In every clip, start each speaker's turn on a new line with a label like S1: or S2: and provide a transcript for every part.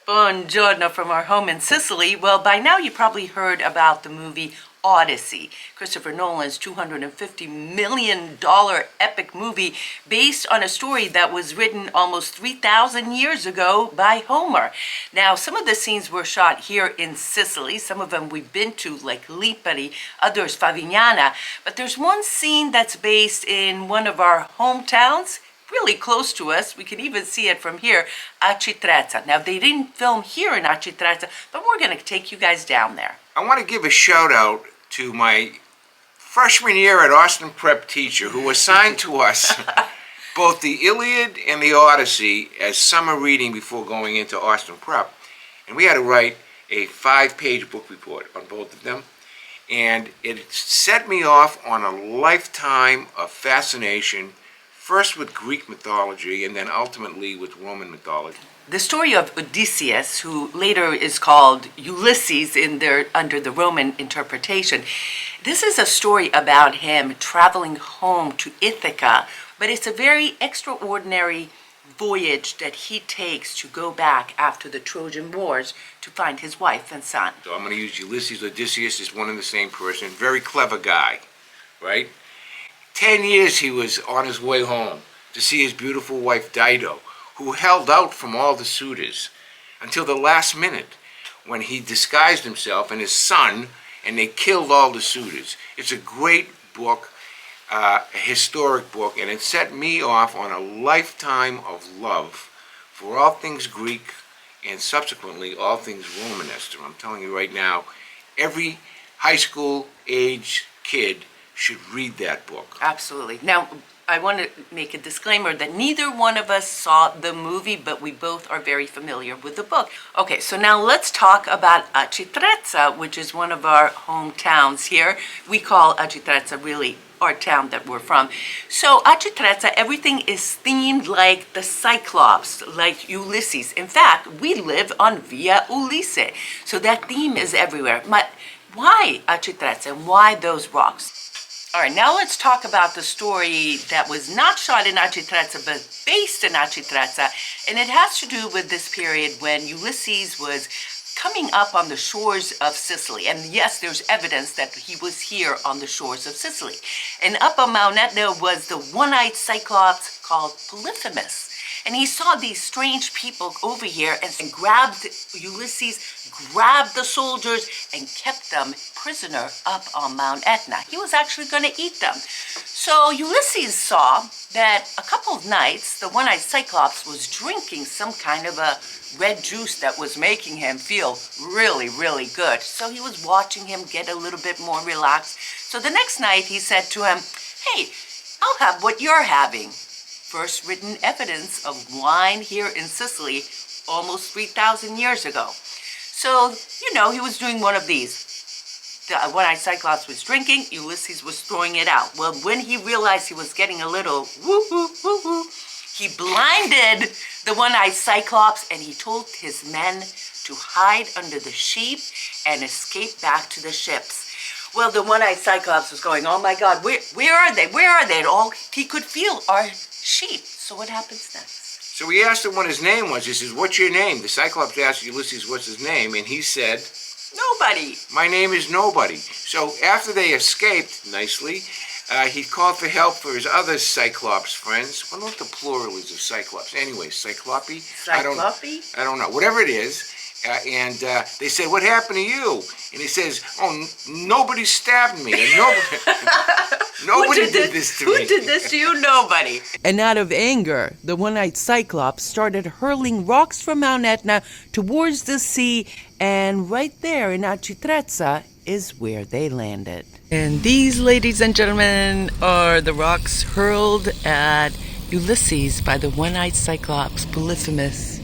S1: Buongiorno from our home in Sicily. Well, by now you probably heard about the movie Odyssey, Christopher Nolan's $250 million epic movie based on a story that was written almost 3,000 years ago by Homer. Now, some of the scenes were shot here in Sicily. Some of them we've been to, like Lipari, others Favignana. But there's one scene that's based in one of our hometowns, really close to us. We can even see it from here, Aci Trezza. Now, they didn't film here in Aci Trezza, but we're going to take you guys down there.
S2: I want to give a shout out to my freshman year at Austin Prep teacher who assigned to us both the Iliad and the Odyssey as summer reading before going into Austin Prep. And we had to write a 5-page book report on both of them. And it set me off on a lifetime of fascination, first with Greek mythology and then ultimately with Roman mythology.
S1: The story of Odysseus, who later is called Ulysses under the Roman interpretation, this is a story about him traveling home to Ithaca, but it's a very extraordinary voyage that he takes to go back after the Trojan Wars to find his wife and son.
S2: So I'm going to use Ulysses. Odysseus is one and the same person, very clever guy, right? 10 years he was on his way home to see his beautiful wife Dido, who held out from all the suitors until the last minute when he disguised himself and his son and they killed all the suitors. It's a great book, a historic book, and it set me off on a lifetime of love for all things Greek and subsequently all things Romanesque. I'm telling you right now, every high school age kid should read that book.
S1: Absolutely. Now, I want to make a disclaimer that neither one of us saw the movie, but we both are very familiar with the book. Okay, so now let's talk about Aci Trezza, which is one of our hometowns here. We call Aci Trezza really our town that we're from. So Aci Trezza, everything is themed like the Cyclops, like Ulysses. In fact, we live on Via Ulysses, so that theme is everywhere. But why Aci Trezza and why those rocks? All right, now let's talk about the story that was not shot in Aci Trezza, but based in Aci Trezza, and it has to do with this period when Ulysses was coming up on the shores of Sicily. And yes, there's evidence that he was here on the shores of Sicily. And up on Mount Etna was the one-eyed Cyclops called Polyphemus. And he saw these strange people over here and grabbed Ulysses, grabbed the soldiers, and kept them prisoner up on Mount Etna. He was actually going to eat them. So Ulysses saw that a couple of nights, the one-eyed Cyclops was drinking some kind of a red juice that was making him feel really, really good. So he was watching him get a little bit more relaxed. So the next night he said to him, "Hey, I'll have what you're having." First written evidence of wine here in Sicily almost 3,000 years ago. So, he was doing one of these. The one-eyed Cyclops was drinking, Ulysses was throwing it out. Well, when he realized he was getting a little woo-woo, he blinded the one-eyed Cyclops and he told his men to hide under the sheep and escape back to the ships. Well, the one-eyed Cyclops was going, "Oh my God, where are they? Where are they?" And all he could feel are sheep. So what happens next?
S2: So he asked him what his name was. He says, "What's your name?" The Cyclops asked Ulysses what's his name, and he said,
S1: "Nobody.
S2: My name is Nobody." So after they escaped nicely, he called for help for his other Cyclops friends. I wonder what the plural is of Cyclops. Anyway, Cyclopi?
S1: Cyclopi?
S2: I don't know. Whatever it is. And they said, "What happened to you?" And he says, "Oh, nobody stabbed me. And nobody did this to me."
S1: Who did this to you? Nobody. And out of anger, the one-eyed Cyclops started hurling rocks from Mount Etna towards the sea. And right there in Aci Trezza is where they landed. And these, ladies and gentlemen, are the rocks hurled at Ulysses by the one-eyed Cyclops, Polyphemus,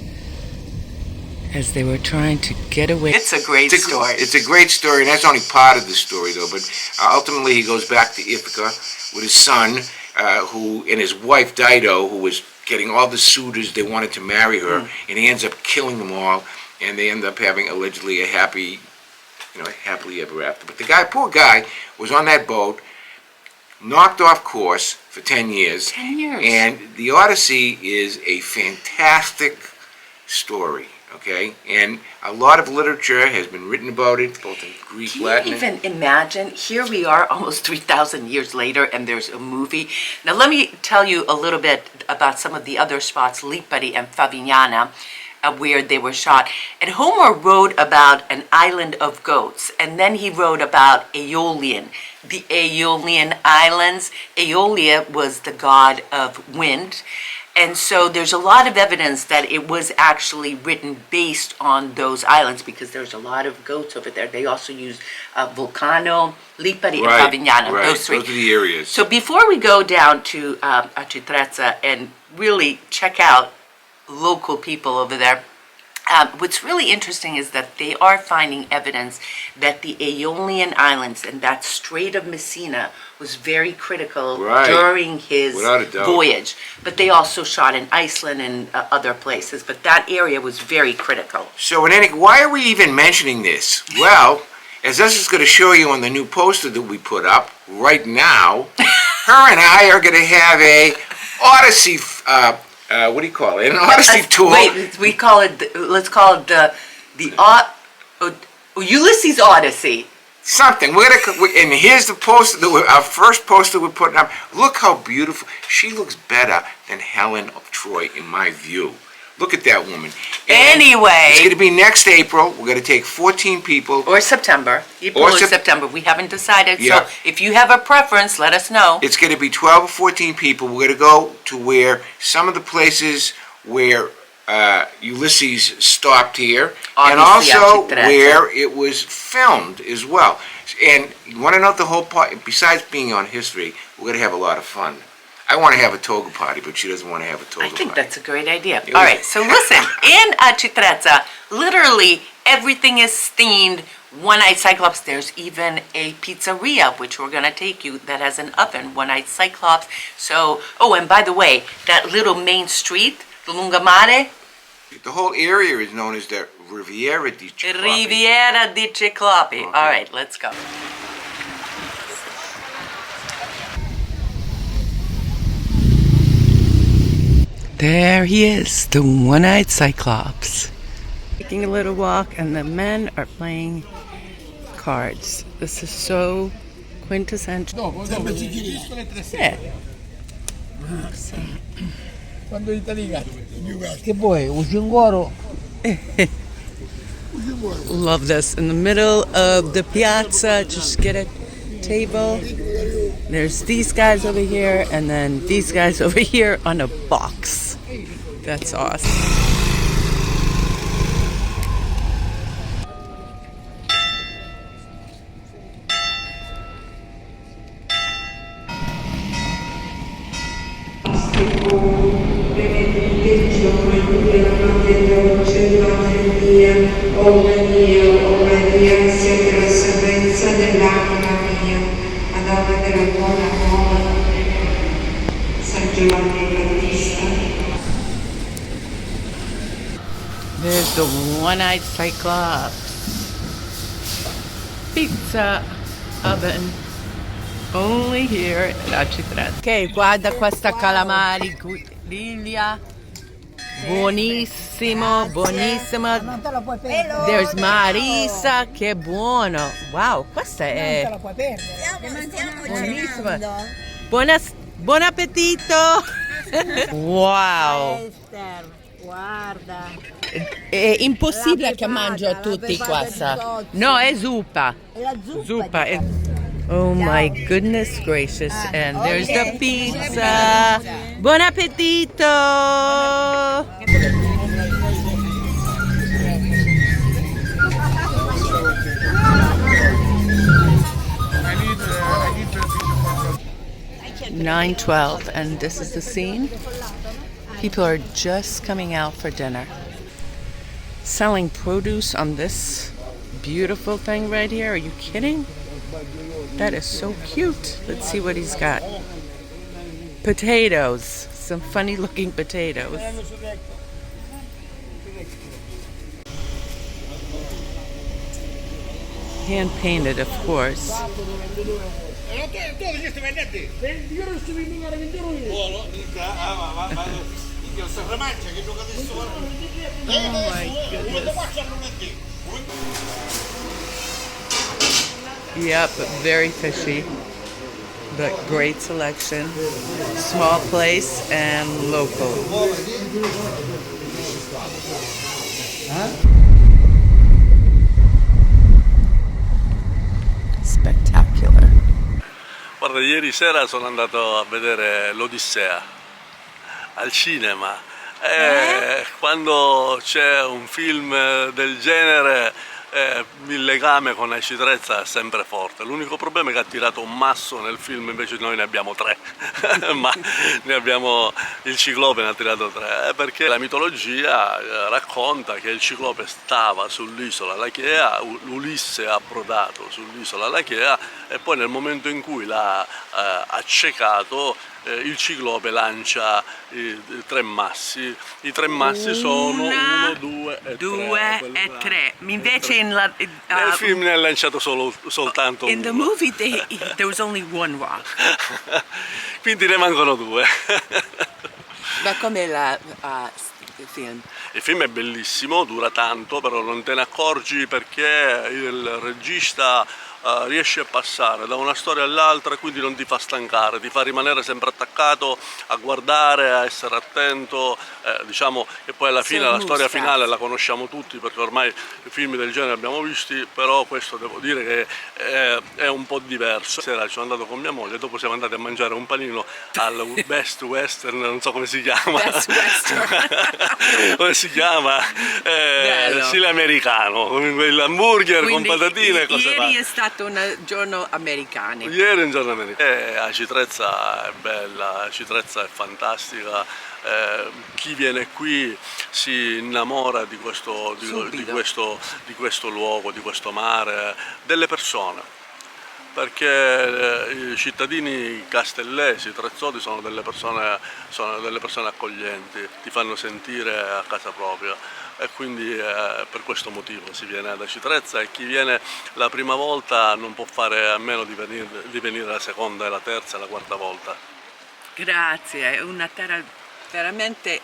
S1: as they were trying to get away. It's a great story.
S2: It's a great story, and that's only part of the story, though. But ultimately, he goes back to Ithaca with his son, and his wife Dido, who was getting all the suitors. They wanted to marry her, and he ends up killing them all, and they end up having allegedly a happily ever after. But the poor guy, was on that boat, knocked off course for 10 years.
S1: 10 years.
S2: And the Odyssey is a fantastic story, okay? And a lot of literature has been written about it, both in Greek,
S1: Can
S2: Latin.
S1: you even imagine? Here we are almost 3,000 years later and there's a movie. Now let me tell you a little bit about some of the other spots, Lipari and Favignana, where they were shot. And Homer wrote about an island of goats, and then he wrote about Aeolian, the Aeolian Islands. Aeolia was the god of wind. And so there's a lot of evidence that it was actually written based on those islands because there's a lot of goats over there. They also use Vulcano, Lipari, and Favignana,
S2: right.
S1: those three.
S2: Those are the areas.
S1: So before we go down to Aci Trezza and really check out local people over there, what's really interesting is that they are finding evidence that the Aeolian Islands and that Strait of Messina was very critical during his voyage. But they also shot in Iceland and other places. But that area was very critical.
S2: So, why are we even mentioning this? Well, as this is going to show you on the new poster that we put up right now, her and I are going to have a Odyssey what do you call it? An Odyssey tour.
S1: Wait, we call it. Let's call it the Ulysses Odyssey.
S2: Something. And here's the poster. Our first poster we're putting up. Look how beautiful. She looks better than Helen of Troy in my view. Look at that woman. And
S1: anyway,
S2: it's going to be next April. We're going to take 14 people.
S1: Or September. April or September. We haven't decided. Yeah. So if you have a preference, let us know.
S2: It's going to be 12 or 14 people. We're going to go to where some of the places where Ulysses stopped here, and also where it was filmed as well. And you want to know the whole part? Besides being on history, we're going to have a lot of fun. I want to have a toga party, but she doesn't want to have a toga party.
S1: I think that's a great idea. All right, so listen, in Aci Trezza, literally everything is themed one-eyed Cyclops. There's even a pizzeria, which we're going to take you, that has an oven, one-eyed Cyclops. So, oh, and by the way, that little main street, the Lungomare.
S2: The whole area is known as the Riviera di Ciclopi.
S1: Riviera di Ciclopi. Okay. All right, let's go. There he is, the one-eyed Cyclops. Taking a little walk, and the men are playing cards. This is so quintessential. Yeah.
S3: Quando l'Italia che vuoi? Usi un goro?
S1: Love this. In the middle of the piazza, just get a table. There's these guys over here, and then these guys over here on a box. That's awesome. There's the one-eyed Cyclops. Pizza oven. Only here at Aci Trezza. Okay, guarda questa calamari griglia. Buonissimo, buonissimo.
S3: Non te la puoi perdere.
S1: There's Marisa, che buono. Wow, questa è
S3: Non te la puoi perdere.
S1: buonissima. Buon appetito. Wow.
S3: Esther, guarda.
S1: È impossibile che mangio tutti questa. No, è zuppa.
S3: È la
S1: Zuppa. Oh my goodness gracious. And there's the pizza. Buon appetito.
S3: I
S1: 9:12, and this is the scene. People are just coming out for dinner. Selling produce on this beautiful thing right here. Are you kidding? That is so cute. Let's see what he's got. Potatoes. Some funny looking potatoes. Hand painted, of course. Yep, very fishy, but great selection. Small place and local. Spectacular.
S4: Guarda, ieri sera sono andato a vedere l'Odissea al cinema. Quando c'è un film del genere il legame con Aci Trezza è sempre forte. L'unico problema è che ha tirato un masso nel film, invece noi ne abbiamo tre. Ma ne abbiamo, il Ciclope ne ha tirato tre, perché la mitologia racconta che il Ciclope stava sull'isola Lachea, Ulisse ha approdato sull'isola Lachea e poi nel momento in cui l'ha accecato il Ciclope lancia i tre massi. I tre massi sono 1, 2 e 3.
S1: 2 e 3. Invece nel
S4: Nel film ne ha lanciato soltanto
S1: in the
S4: uno.
S1: movie there was only one rock.
S4: Quindi ne mancano due.
S1: Ma com'è il film?
S4: Il film è bellissimo, dura tanto, però non te ne accorgi perché il regista riesce a passare da una storia all'altra e quindi non ti fa stancare, ti fa rimanere sempre attaccato a guardare, a essere attento, diciamo che poi alla fine la storia finale la conosciamo tutti perché ormai i film del genere li abbiamo visti, però questo devo dire che è un po' diverso. Sera sono andato con mia moglie, dopo siamo andati a mangiare un panino al Best Western, non so come si chiama.
S1: Best Western.
S4: Come si chiama? Stile americano, con l'hamburger con patatine e cose
S1: ieri è stato un giorno americano.
S4: Ieri è un giorno americano. Acitrezza è bella, Acitrezza è fantastica. Chi viene qui si innamora di questo luogo, di questo mare, delle persone, perché i cittadini castellesi, trezzoti, sono delle persone accoglienti, ti fanno sentire a casa propria e quindi per questo motivo si viene ad Acitrezza e chi viene la prima volta non può fare a meno di venire la seconda e la terza e la quarta volta.
S1: Grazie, è una terra veramente,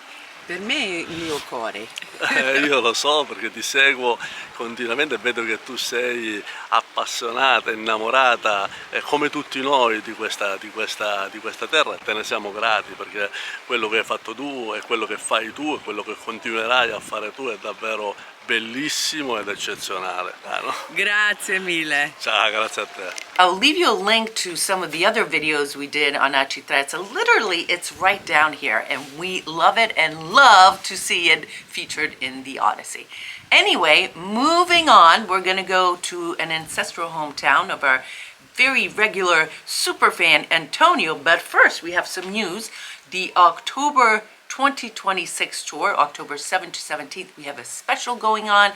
S1: per me, il mio cuore.
S4: Io lo so perché ti seguo continuamente e vedo che tu sei appassionata, innamorata, come tutti noi di questa terra e te ne siamo grati perché quello che hai fatto tu e quello che fai tu e quello che continuerai a fare tu è davvero bellissimo ed eccezionale. No?
S1: Grazie mille.
S4: Ciao, grazie a te.
S1: I'll leave you a link to some of the other videos we did on Aci Trezza. Literally, it's right down here, and we love it and love to see it featured in the Odyssey. Anyway, moving on, we're going to go to an ancestral hometown of our very regular super fan, Antonio. But first, we have some news. The October 2026 tour, October 7th to 17th, we have a special going on.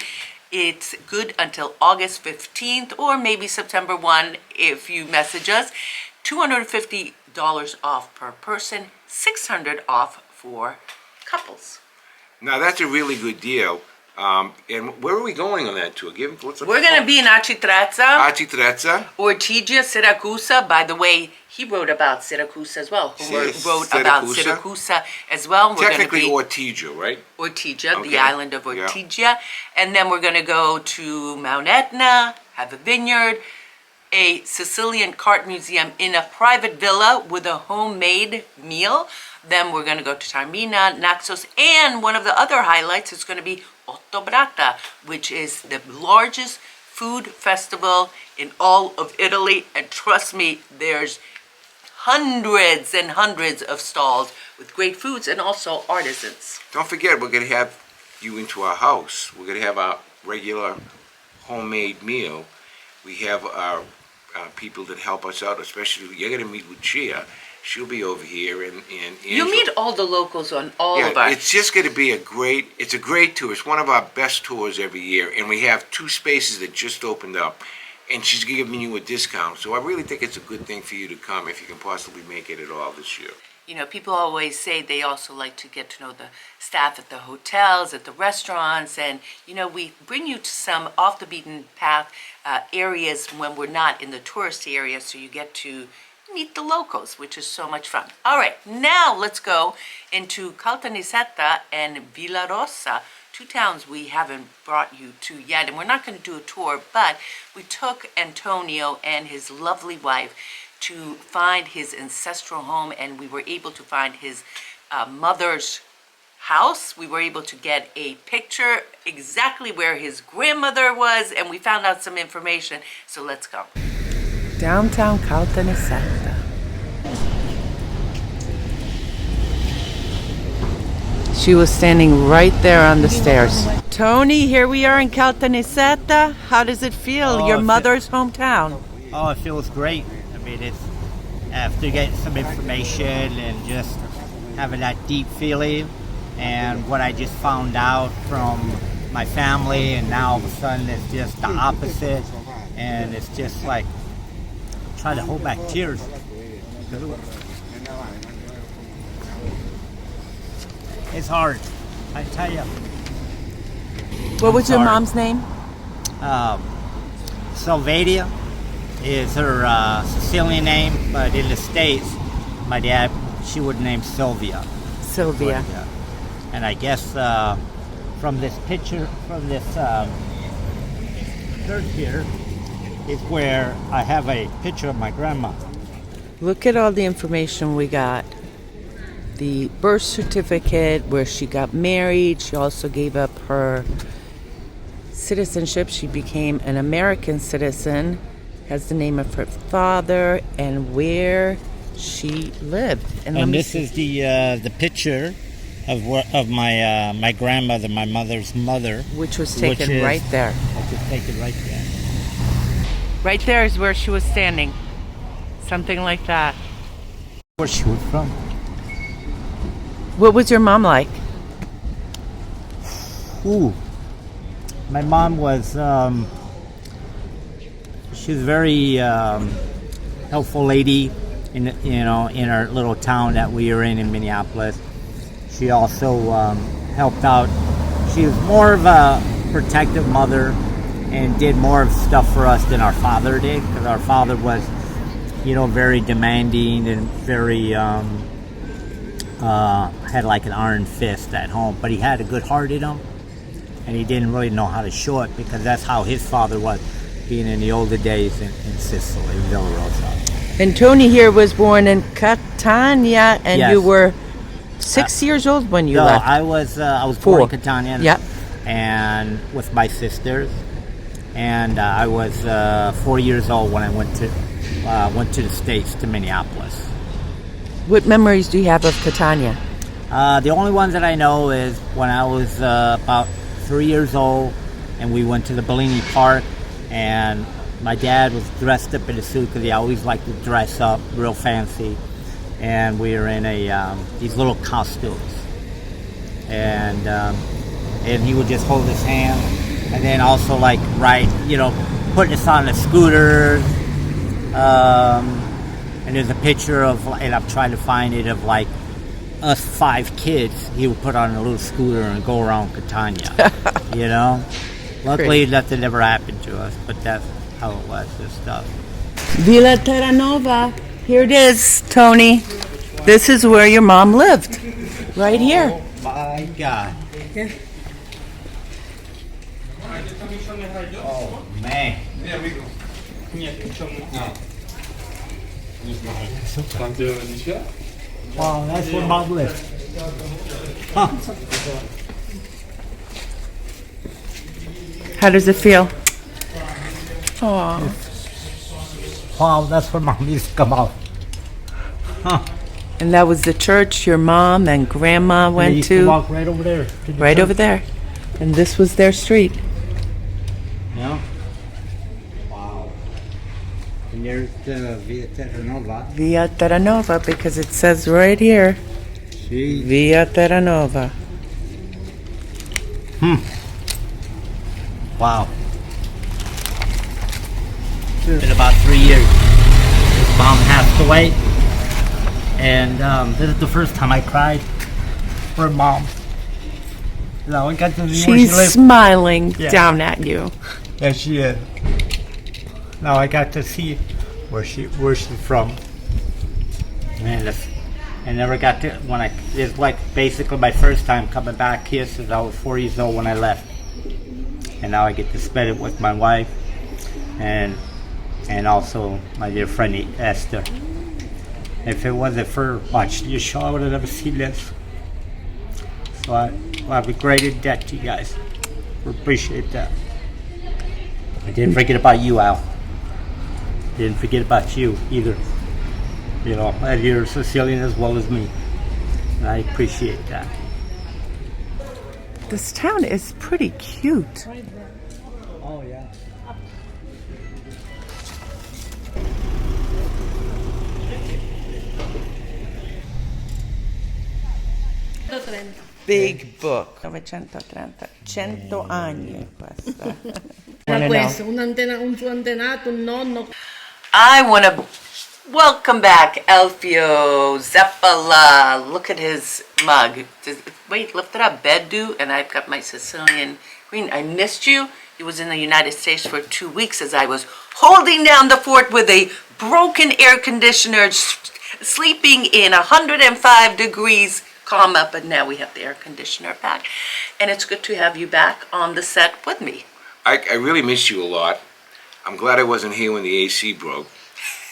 S1: It's good until August 15th or maybe September 1 if you message us. $250 off per person, $600 off for couples.
S2: Now that's a really good deal. And where are we going on that tour?
S1: We're going to be in Aci Trezza,
S2: Aci Trezza.
S1: Ortigia, Siracusa. By the way, he wrote about Syracuse as well.
S2: Yes,
S1: Wrote about
S2: Syracuse.
S1: Siracusa as well. We're
S2: Technically
S1: gonna
S2: Ortigia, right?
S1: Ortigia,
S2: Okay.
S1: the island of
S2: Yeah.
S1: Ortigia. And then we're going to go to Mount Etna, have a vineyard, a Sicilian cart museum in a private villa with a homemade meal. Then we're going to go to Taormina, Naxos, and one of the other highlights is going to be Ottobrata, which is the largest food festival in all of Italy. And trust me, there's hundreds and hundreds of stalls with great foods and also artisans.
S2: Don't forget, we're going to have you into our house. We're going to have our regular homemade meal. We have our people that help us out, especially you're going to meet with Chia. She'll be over here, and
S1: You
S2: Angela-
S1: meet all the locals on all
S2: yeah,
S1: of our...
S2: it's just going to be a great tour. It's one of our best tours every year, and we have 2 spaces that just opened up, and she's giving you a discount. So I really think it's a good thing for you to come if you can possibly make it at all this year.
S1: You know, people always say they also like to get to know the staff at the hotels, at the restaurants, and, you know, we bring you to some off the beaten path areas when we're not in the tourist area, so you get to meet the locals, which is so much fun. All right, now let's go into Caltanissetta and Villarosa, two towns we haven't brought you to yet, and we're not going to do a tour, but we took Antonio and his lovely wife to find his ancestral home, and we were able to find his mother's house. We were able to get a picture exactly where his grandmother was, and we found out some information, so let's go. Downtown Caltanissetta. She was standing right there on the stairs. Tony, here we are in Caltanissetta. How does it feel? Your mother's hometown.
S5: Oh, it feels great. I mean, it's after getting some information and just having that deep feeling, and what I just found out from my family, and now all of a sudden it's just the opposite, and it's just like trying to hold back tears. It's hard, I tell you.
S1: What was your mom's name?
S5: Sylvania is her Sicilian name, but in the States, my dad, she would name Sylvia.
S1: Sylvia.
S5: But, and I guess from this picture, from this church here, is where I have a picture of my grandma.
S1: Look at all the information we got. The birth certificate, where she got married. She also gave up her citizenship. She became an American citizen. Has the name of her father and where she lived.
S5: And this is the picture of my grandmother, my mother's mother,
S1: which was taken right there.
S5: Which was taken right there.
S1: Right there is where she was standing. Something like that.
S5: Where she was from.
S1: What was your mom like?
S5: Ooh, my mom was. She was a very helpful lady in our little town that we were in Minneapolis. She also helped out. She was more of a protective mother and did more of stuff for us than our father did, because our father was, very demanding and very had like an iron fist at home, but he had a good heart in him, and he didn't really know how to show it, because that's how his father was, being in the older days in Sicily, Villarosa.
S1: And Tony here was born in Catania, and
S5: Yes.
S1: you were 6 years old when you
S5: No,
S1: left.
S5: I was
S1: Four.
S5: born in Catania,
S1: Yep.
S5: and with my sisters, and I was 4 years old when I went to the States, to Minneapolis.
S1: What memories do you have of Catania?
S5: The only ones that I know is when I was about 3 years old, and we went to the Bellini Park, and my dad was dressed up in a suit, because he always liked to dress up real fancy, and we were in these little costumes, and he would just hold his hand, and then also like putting us on the scooters, and there's a picture of, and I'm trying to find it, of like us 5 kids. He would put on a little scooter and go around Catania. Luckily, nothing ever happened to us, but that's how it was, this stuff.
S1: Villa Terranova. Here it is, Tony. This is where your mom lived. Right here.
S5: My God. Oh, man. Wow, that's where mom lived. Huh.
S1: How does it feel? Aww.
S5: Wow, that's where mom used to come out. Huh.
S1: And that was the church your mom and grandma
S5: They
S1: went
S5: used
S1: to.
S5: to walk right over there. To the
S1: Right
S5: church.
S1: over there. And this was their street.
S5: Yeah. Wow. And there's the Via Terranova.
S1: Via Terranova, because it says right here.
S5: See?
S1: Via Terranova.
S5: Wow. In about 3 years, mom passed away, and this is the first time I cried for mom. No, I got to see where she
S1: She's
S5: lived.
S1: smiling
S5: Yeah.
S1: down at you.
S5: Yeah, she is. Now I got to see where she's from. And I never got to, it's like basically my first time coming back here since I was 4 years old when I left. And now I get to spend it with my wife and also my dear friend Esther. If it wasn't for watching your show, I would have never seen this. So I have a great in debt to you guys. I appreciate that. I didn't forget about you, Al. Didn't forget about you either. You know, you're Sicilian as well as me. And I appreciate that.
S1: This town is pretty cute.
S5: Oh, yeah.
S1: Big book. 930, 100 anni questa.
S6: Questo, un suo antenato, un nonno.
S1: I want to welcome back Elfio Zeppola. Look at his mug. Wait, lift it up. Bedu, and I've got my Sicilian queen. I missed you. He was in the United States for 2 weeks as I was holding down the fort with a broken air conditioner, sleeping in 105 degrees comma, but now we have the air conditioner back. And it's good to have you back on the set with me.
S2: I really miss you a lot. I'm glad I wasn't here when the AC broke.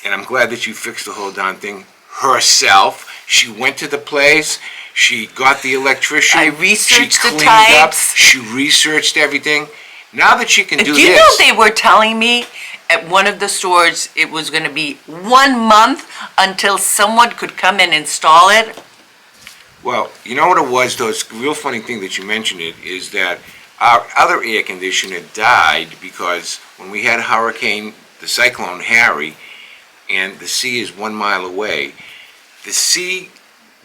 S2: And I'm glad that you fixed the whole darn thing herself. She went to the place. She got the electrician.
S1: I researched
S2: she
S1: the
S2: cleaned up,
S1: types.
S2: she researched everything. Now that she can do
S1: Do you
S2: this.
S1: know they were telling me at one of the stores it was going to be 1 month until someone could come and install it?
S2: Well, you know what it was, though? It's a real funny thing that you mentioned it, is that our other air conditioner died because when we had the Cyclone Harry, and the sea is 1 mile away, the sea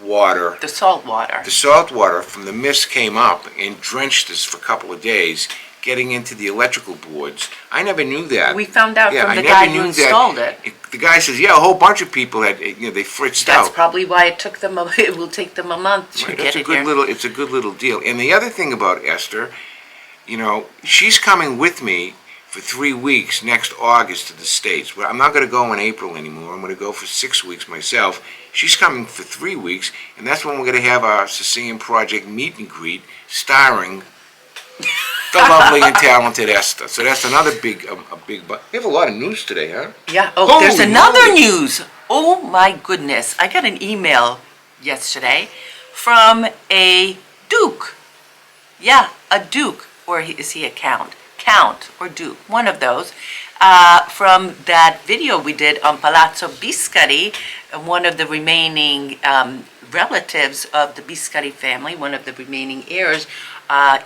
S2: water,
S1: The salt water.
S2: the salt water from the mist came up and drenched us for a couple of days, getting into the electrical boards. I never knew that.
S1: We found out
S2: Yeah,
S1: from
S2: I
S1: the
S2: never
S1: guy
S2: knew
S1: who
S2: that.
S1: installed it.
S2: The guy says, yeah, a whole bunch of people had, they fritzed
S1: That's
S2: out.
S1: probably why it took them. It will take them a month to
S2: Right,
S1: get
S2: that's a
S1: it
S2: good
S1: here.
S2: little. It's a good little deal. And the other thing about Esther, she's coming with me for 3 weeks next August to the States. Well, I'm not going to go in April anymore. I'm going to go for 6 weeks myself. She's coming for 3 weeks, and that's when we're going to have our Sicilian Project meet and greet, starring the lovely and talented Esther. So that's another big. We have a lot of news today, huh?
S1: Yeah. Oh,
S2: Holy
S1: there's another
S2: moly.
S1: news. Oh my goodness! I got an email yesterday from a duke. Yeah, a duke, or is he a count? Count or duke, one of those. From that video we did on Palazzo Biscari, one of the remaining relatives of the Biscari family, one of the remaining heirs,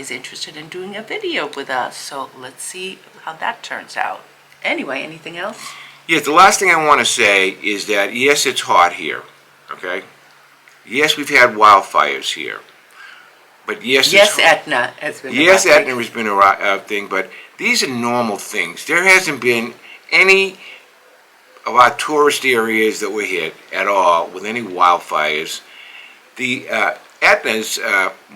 S1: is interested in doing a video with us. So let's see how that turns out. Anyway, anything else?
S2: Yes, the last thing I want to say is that, yes, it's hot here, okay? Yes, we've had wildfires here. But yes,
S1: Yes,
S2: it's
S1: Etna has been.
S2: Yes,
S1: evacuated.
S2: Etna has been a thing, but these are normal things. There hasn't been any of our tourist areas that were hit at all with any wildfires. The Etna's,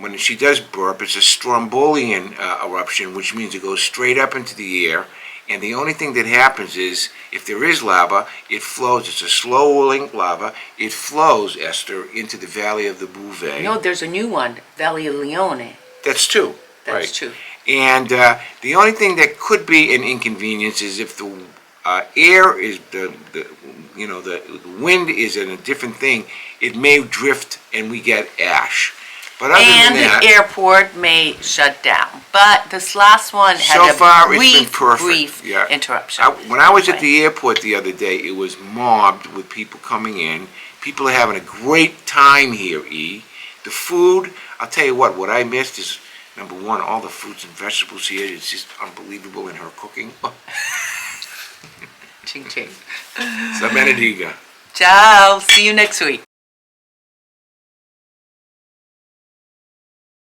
S2: when she does burp, it's a strombolian eruption, which means it goes straight up into the air. And the only thing that happens is, if there is lava, it flows. It's a slow-rolling lava. It flows, Esther, into the valley of the Bouvet.
S1: No, there's a new one, Valley of Leone.
S2: That's two.
S1: That's
S2: right.
S1: true.
S2: And the only thing that could be an inconvenience is if the air is the wind is in a different thing, it may drift and we get ash. But other
S1: And
S2: than that,
S1: the airport may shut down. But this last one had
S2: so
S1: a
S2: far it's been perfect.
S1: brief
S2: Yeah.
S1: interruption.
S2: When I was at
S1: Anyway.
S2: the airport the other day, it was mobbed with people coming in. People are having a great time here, E. The food, I'll tell you what I missed is, number one, all the fruits and vegetables here. It's just unbelievable in her cooking.
S1: Ching ching.
S2: Sa benediga.
S1: Ciao. See you next week.